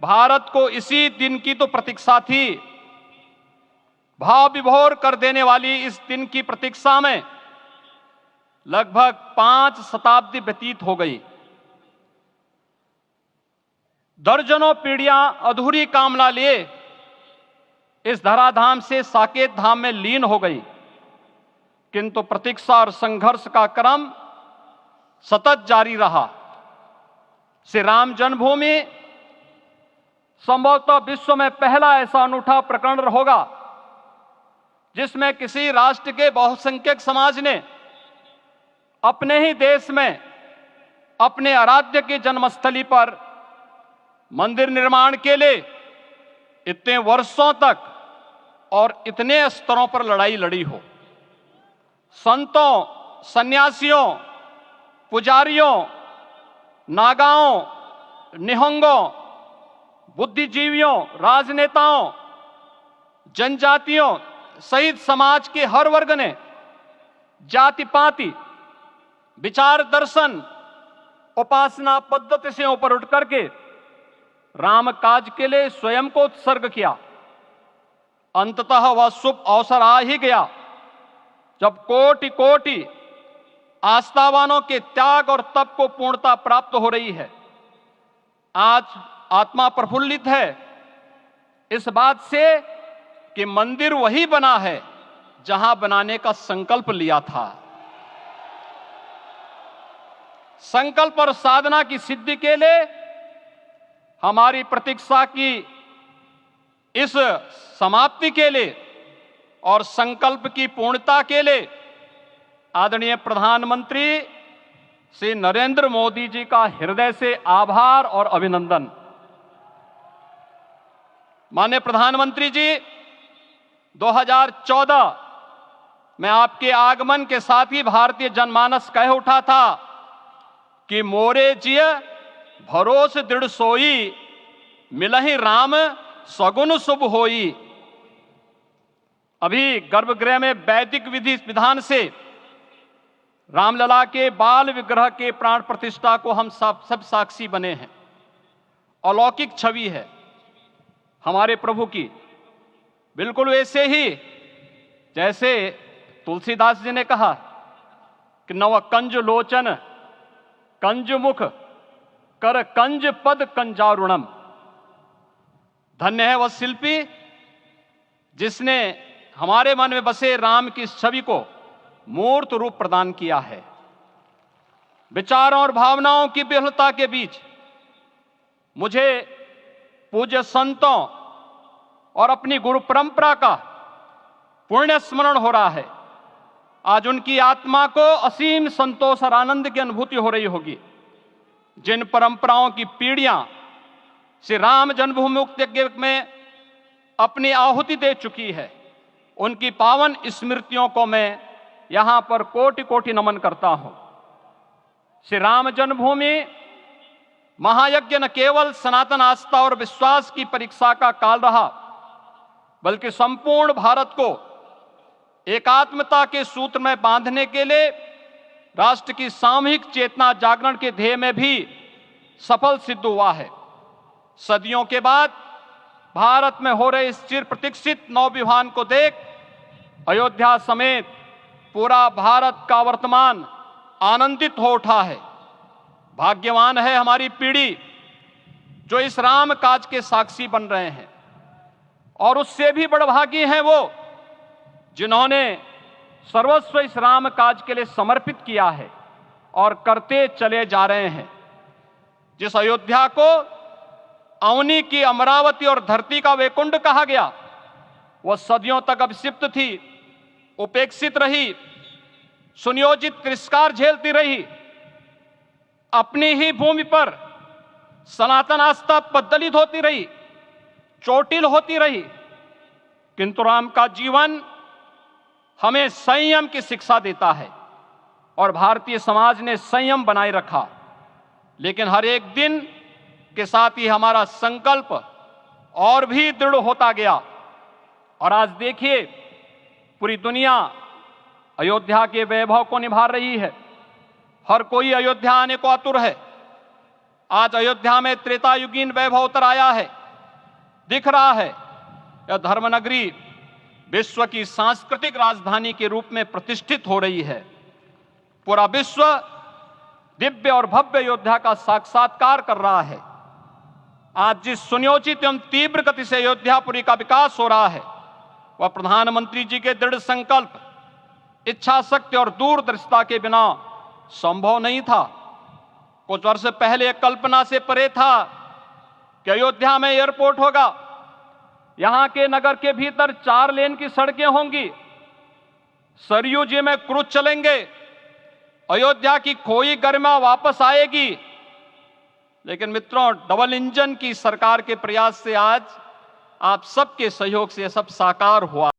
भारत को इसी दिन की तो प्रतीक्षा थी। भाव विभोर कर देने वाली इस दिन की प्रतीक्षा में लगभग 5 शताब्दी व्यतीत हो गई। दर्जनों पीढ़ियां अधूरी कामना लिए इस धराधाम से साकेत धाम में लीन हो गई, किंतु प्रतीक्षा और संघर्ष का क्रम सतत जारी रहा। श्री राम जन्मभूमि संभवतः विश्व में पहला ऐसा अनूठा प्रकरण होगा जिसमें किसी राष्ट्र के बहुसंख्यक समाज ने अपने ही देश में अपने आराध्य की जन्मस्थली पर मंदिर निर्माण के लिए इतने वर्षों तक और इतने स्तरों पर लड़ाई लड़ी हो। संतों, सन्यासियों, पुजारियों, नागाओं, निहंगों, बुद्धिजीवियों, राजनेताओं, जनजातियों सहित समाज के हर वर्ग ने जाति पाति, विचार दर्शन, उपासना पद्धति से ऊपर उठ करके राम काज के लिए स्वयं को उत्सर्ग किया। अंततः वह शुभ अवसर आ ही गया जब कोटि कोटि आस्थावानों के त्याग और तप को पूर्णता प्राप्त हो रही है। आज आत्मा प्रफुल्लित है इस बात से कि मंदिर वही बना है जहां बनाने का संकल्प लिया था। संकल्प और साधना की सिद्धि के लिए हमारी प्रतीक्षा की इस समाप्ति के लिए और संकल्प की पूर्णता के लिए आदरणीय प्रधानमंत्री श्री नरेंद्र मोदी जी का हृदय से आभार और अभिनंदन। माननीय प्रधानमंत्री जी, 2014 में आपके आगमन के साथ ही भारतीय जनमानस कह उठा था कि मोरे जिय भरोस दृढ़ सोई, मिलहि राम सगुन शुभ होई। अभी गर्भगृह में वैदिक विधि विधान से रामलला के बाल विग्रह के प्राण प्रतिष्ठा को हम सब साक्षी बने हैं। अलौकिक छवि है हमारे प्रभु की, बिल्कुल वैसे ही जैसे तुलसीदास जी ने कहा कि नव कंज लोचन कंज मुख कर कंज पद कंजारुणम। धन्य है वह शिल्पी जिसने हमारे मन में बसे राम की छवि को मूर्त रूप प्रदान किया है। विचारों और भावनाओं की विहलता के बीच मुझे पूज्य संतों और अपनी गुरु परंपरा का पुण्य स्मरण हो रहा है। आज उनकी आत्मा को असीम संतोष और आनंद की अनुभूति हो रही होगी। जिन परंपराओं की पीढ़ियां श्री राम जन्मभूमि मुक्ति यज्ञ में अपनी आहुति दे चुकी है, उनकी पावन स्मृतियों को मैं यहां पर कोटि कोटि नमन करता हूं। श्री राम जन्मभूमि महायज्ञ न केवल सनातन आस्था और विश्वास की परीक्षा का काल रहा, बल्कि संपूर्ण भारत को एकात्मता के सूत्र में बांधने के लिए राष्ट्र की सामूहिक चेतना जागरण के ध्येय में भी सफल सिद्ध हुआ है। सदियों के बाद भारत में हो रहे इस चिर प्रतीक्षित नवविवाह को देख अयोध्या समेत पूरा भारत का वर्तमान आनंदित हो उठा है। भाग्यवान है हमारी पीढ़ी जो इस राम काज के साक्षी बन रहे हैं, और उससे भी बड़भागी हैं वो जिन्होंने सर्वस्व इस राम काज के लिए समर्पित किया है और करते चले जा रहे हैं। जिस अयोध्या को अवनी की अमरावती और धरती का वैकुंठ कहा गया, वह सदियों तक अभिषिप्त थी, उपेक्षित रही, सुनियोजित तिरस्कार झेलती रही। अपनी ही भूमि पर सनातन आस्था पद्दलित होती रही, चोटिल होती रही, किंतु राम का जीवन हमें संयम की शिक्षा देता है और भारतीय समाज ने संयम बनाए रखा। लेकिन हर एक दिन के साथ ही हमारा संकल्प और भी दृढ़ होता गया, और आज देखिए पूरी दुनिया अयोध्या के वैभव को निभा रही है। हर कोई अयोध्या आने को आतुर है। आज अयोध्या में त्रेतायुगीन वैभव उतर आया है। दिख रहा है यह धर्मनगरी विश्व की सांस्कृतिक राजधानी के रूप में प्रतिष्ठित हो रही है। पूरा विश्व दिव्य और भव्य अयोध्या का साक्षात्कार कर रहा है। आज जिस सुनियोजित एवं तीव्र गति से अयोध्यापुरी का विकास हो रहा है वह प्रधानमंत्री जी के दृढ़ संकल्प, इच्छा शक्ति और दूरदर्शिता के बिना संभव नहीं था। कुछ वर्ष पहले कल्पना से परे था कि अयोध्या में एयरपोर्ट होगा, यहां के नगर के भीतर 4 लेन की सड़कें होंगी, सरयू जी में क्रूज चलेंगे, अयोध्या की खोई गरिमा वापस आएगी। लेकिन मित्रों, डबल इंजन की सरकार के प्रयास से आज आप सबके सहयोग से यह सब साकार हुआ।